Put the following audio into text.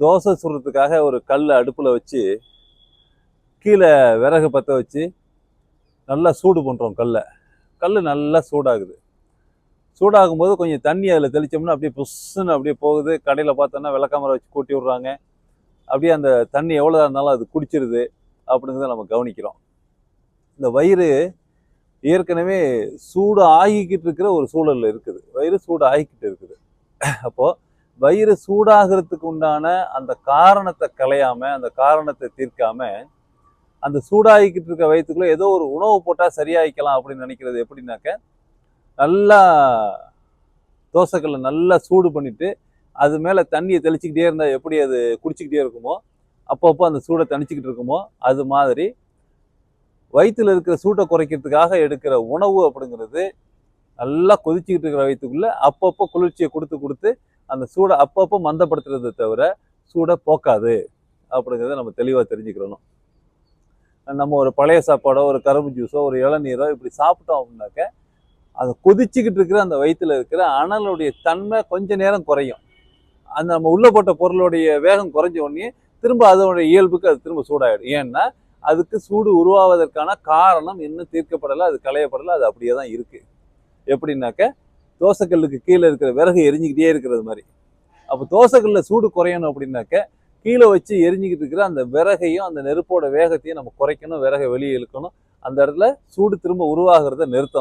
தோசை சுடுறதுக்காக ஒரு கல் அடுப்பில் வச்சு கீழே விறகு பற்ற வச்சு நல்லா சூடு பண்ணுறோம் கல் நல்லா சூடாகுது. சூடாகும்போது கொஞ்சம் தண்ணி அதில் தெளித்தோம்னா அப்படியே புஷ்ஷுன்னு அப்படியே போகுது. கடையில் பார்த்தோன்னா விளக்காமரை வச்சு கூட்டி விட்றாங்க. அப்படியே அந்த தண்ணி எவ்வளோ இருந்தாலும் அது குடிச்சிருது அப்படிங்கிறத நம்ம கவனிக்கிறோம். இந்த வயிறு ஏற்கனவே சூடு ஆகிக்கிட்டு இருக்கிற ஒரு சூழலில் இருக்குது. வயிறு சூடு ஆகிக்கிட்டு இருக்குது. அப்போது வயிறு சூடாகிறதுக்கு உண்டான அந்த காரணத்தை களையாம, அந்த காரணத்தை தீர்க்காம, அந்த சூடாகிக்கிட்டு இருக்க வயிற்றுக்குள்ள ஏதோ ஒரு உணவு போட்டால் சரியாயிக்கலாம் அப்படின்னு நினைக்கிறது எப்படின்னாக்க, நல்லா தோசைக்கல்லை நல்லா சூடு பண்ணிட்டு அது மேலே தண்ணியை தெளிச்சுக்கிட்டே இருந்தால் எப்படி அது குடிச்சிக்கிட்டே இருக்குமோ, அப்பப்போ அந்த சூடை தணிச்சிக்கிட்டு இருக்குமோ, அது மாதிரி வயிற்றுல இருக்கிற சூட்டை குறைக்கிறதுக்காக எடுக்கிற உணவு அப்படிங்கிறது நல்லா கொதிச்சுக்கிட்டு இருக்கிற வயிற்றுக்குள்ள அப்பப்போ குளிர்ச்சியை கொடுத்து கொடுத்து அந்த சூடை அப்பப்போ மந்தப்படுத்துறதை தவிர சூடை போக்காது அப்படிங்கிறத நம்ம தெளிவாக தெரிஞ்சுக்கிறணும். நம்ம ஒரு பழைய சாப்பாடோ, ஒரு கரும்பு ஜூஸோ, ஒரு இளநீரோ இப்படி சாப்பிட்டோம் அப்படின்னாக்க, அதை கொதிச்சுக்கிட்டு இருக்கிற அந்த வயிற்றுல இருக்கிற அனலுடைய தன்மை கொஞ்ச நேரம் குறையும். அந்த நம்ம உள்ள போட்ட பொருளுடைய வேகம் குறைஞ்ச உடனே திரும்ப அதனுடைய இயல்புக்கு அது திரும்ப சூடாயிடும். ஏன்னா அதுக்கு சூடு உருவாவதற்கான காரணம் இன்னும் தீர்க்கப்படலை, அது களையப்படலை, அது அப்படியே தான் இருக்கு. எப்படின்னாக்க தோசைக்கல்லுக்கு கீழே இருக்கிற விறகு எரிஞ்சுக்கிட்டே இருக்கிறது மாதிரி. அப்போ தோசைக்கல்ல சூடு குறையணும் அப்படின்னாக்க கீழே வச்சு எரிஞ்சுக்கிட்டு இருக்கிற அந்த விறகையும் அந்த நெருப்போட வேகத்தையும் நம்ம குறைக்கணும், விறகை வெளியே இழுக்கணும். அந்த இடத்துல சூடு திரும்ப உருவாகிறத நிறுத்தணும்.